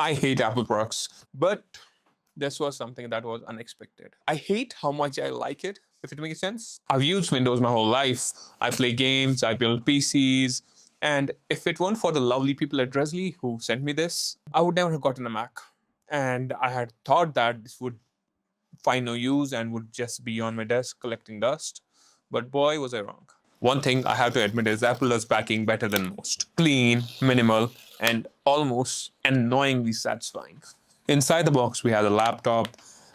I hate Apple products, but this was something that was unexpected. I hate how much I like it, if it makes sense. I've used Windows my whole life. I play games, I build PCs, and if it weren't for the lovely people at Dressley who sent me this, I would never have gotten a Mac. And I had thought that this would find no use and would just be on my desk collecting dust. But boy, was I wrong. One thing I have to admit is Apple does packing better than most. Clean, minimal, and almost annoyingly satisfying. Inside the box, we have a laptop.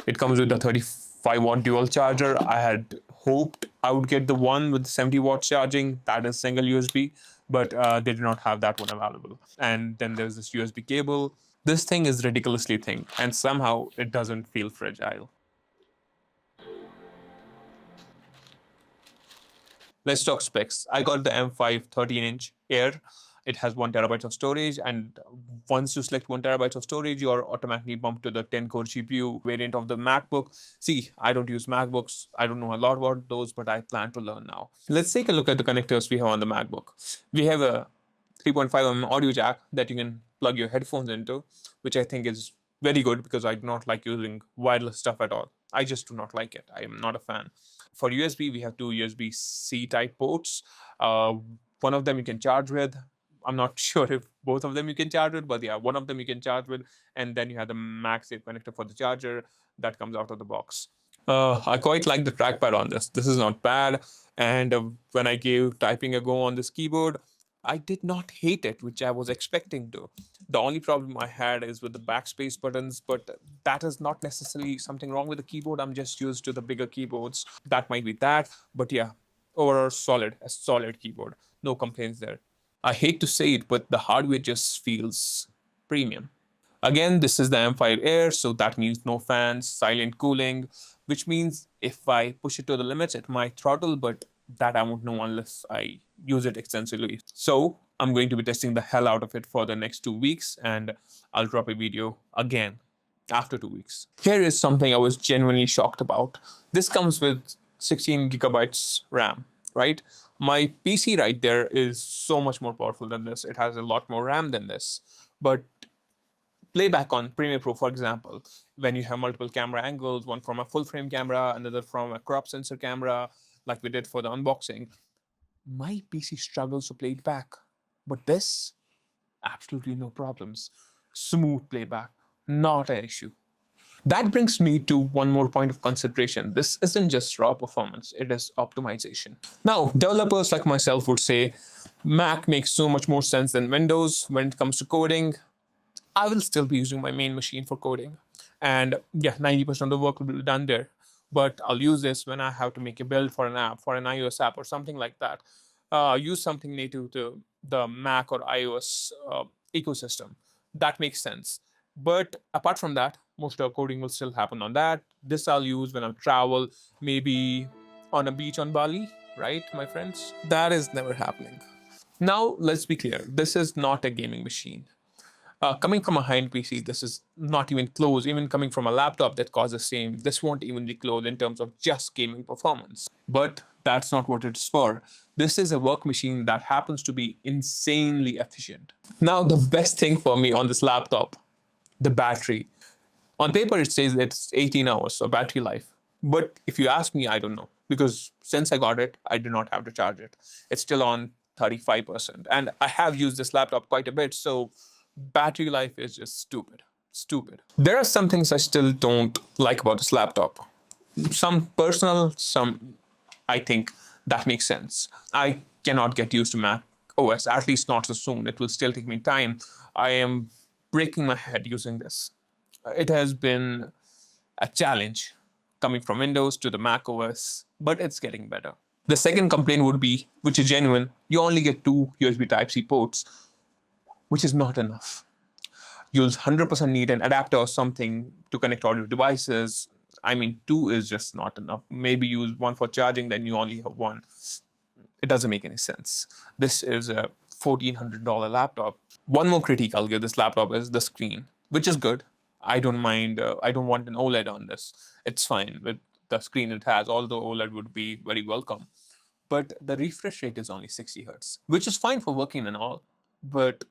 It comes with a 35-watt dual charger. I had hoped I would get the one with 70-watt charging, that is single USB, but they did not have that one available. And then there's this USB cable. This thing is ridiculously thin, and somehow it doesn't feel fragile. Let's talk specs. I got the M5 13-inch Air. It has 1 TB of storage, and once you select 1 TB of storage, you're automatically bumped to the 10-core GPU variant of the MacBook. See, I don't use MacBooks. I don't know a lot about those, but I plan to learn now. Let's take a look at the connectors we have on the MacBook. We have a 3.5 audio jack that you can plug your headphones into, which I think is very good because I do not like using wireless stuff at all. I just do not like it. I am not a fan. For USB, we have two USB-C type ports. One of them you can charge with. I'm not sure if both of them you can charge with, but yeah, one of them you can charge with. And then you have the MagSafe connector for the charger that comes out of the box. I quite like the trackpad on this. This is not bad. And when I gave typing a go on this keyboard, I did not hate it, which I was expecting to. The only problem I had is with the backspace buttons, but that is not necessarily something wrong with the keyboard. I'm just used to the bigger keyboards. That might be that, but yeah, overall solid, a solid keyboard. No complaints there. I hate to say it, but the hardware just feels premium. Again, this is the M5 Air, so that means no fans, silent cooling, which means if I push it to the limits, it might throttle, but that I won't know unless I use it extensively. So I'm going to be testing the hell out of it for the next 2 weeks, and I'll drop a video again after 2 weeks. Here is something I was genuinely shocked about. This comes with 16 gigabytes RAM, right? My PC right there is so much more powerful than this. It has a lot more RAM than this. But playback on Premiere Pro, for example, when you have multiple camera angles, one from a full frame camera, another from a crop sensor camera, like we did for the unboxing, my PC struggles to play it back. But this, absolutely no problems. Smooth playback, not an issue. That brings me to one more point of consideration. This isn't just raw performance, it is optimization. Now, developers like myself would say Mac makes so much more sense than Windows when it comes to coding. I will still be using my main machine for coding. And yeah, 90% of the work will be done there. But I'll use this when I have to make a build for an app, for an iOS app or something like that. Use something native to the Mac or iOS ecosystem. That makes sense. But apart from that, most of the coding will still happen on that. This I'll use when I travel, maybe on a beach on Bali, right, my friends? That is never happening. Now, let's be clear. This is not a gaming machine. Coming from a high-end PC, this is not even close. Even coming from a laptop that costs the same, this won't even be close in terms of just gaming performance. But that's not what it's for. This is a work machine that happens to be insanely efficient. Now, the best thing for me on this laptop, the battery. On paper, it says it's 18 hours of battery life. But if you ask me, I don't know. Because since I got it, I do not have to charge it. It's still on 35%. And I have used this laptop quite a bit, so battery life is just stupid. Stupid. There are some things I still don't like about this laptop. Some personal, some I think that makes sense. I cannot get used to Mac OS, at least not so soon. It will still take me time. I am breaking my head using this. It has been a challenge coming from Windows to the Mac OS, but it's getting better. The second complaint would be, which is genuine, you only get two USB Type-C ports, which is not enough. You'll 100% need an adapter or something to connect all your devices. I mean, two is just not enough. Maybe use one for charging, then you only have one. It doesn't make any sense. This is a $1,400 laptop. One more critique I'll give this laptop is the screen, which is good. I don't mind. I don't want an OLED on this. It's fine with the screen it has, although OLED would be very welcome. But the refresh rate is only 60 Hz, which is fine for working and all. But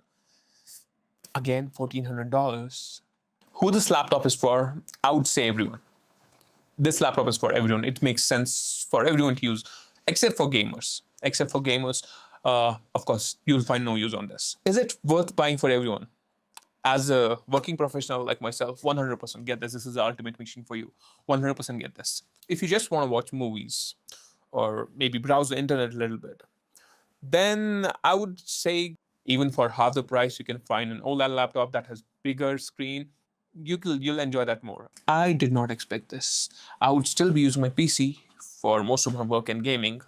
Again, $1,400. Who this laptop is for? I would say everyone. This laptop is for everyone. It makes sense for everyone to use, except for gamers. Except for gamers, of course, you'll find no use on this. Is it worth buying for everyone? As a working professional like myself, 100% get this. This is the ultimate machine for you. 100% get this. If you just want to watch movies or maybe browse the internet a little bit, then I would say even for half the price, you can find an OLED laptop that has bigger screen. You'll enjoy that more. I did not expect this. I would still be using my PC for most of my work and gaming.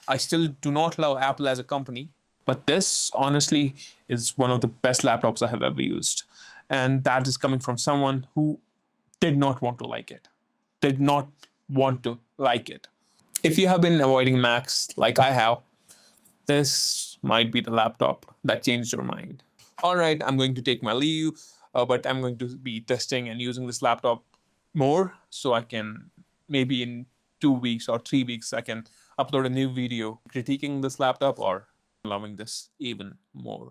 I still do not love Apple as a company, but this honestly is one of the best laptops I have ever used. And that is coming from someone who did not want to like it. Did not want to like it. If you have been avoiding Macs like I have, this might be the laptop that changed your mind. All right, I'm going to take my leave, but I'm going to be testing and using this laptop more so I can maybe in 2 weeks or 3 weeks, I can upload a new video critiquing this laptop or loving this even more.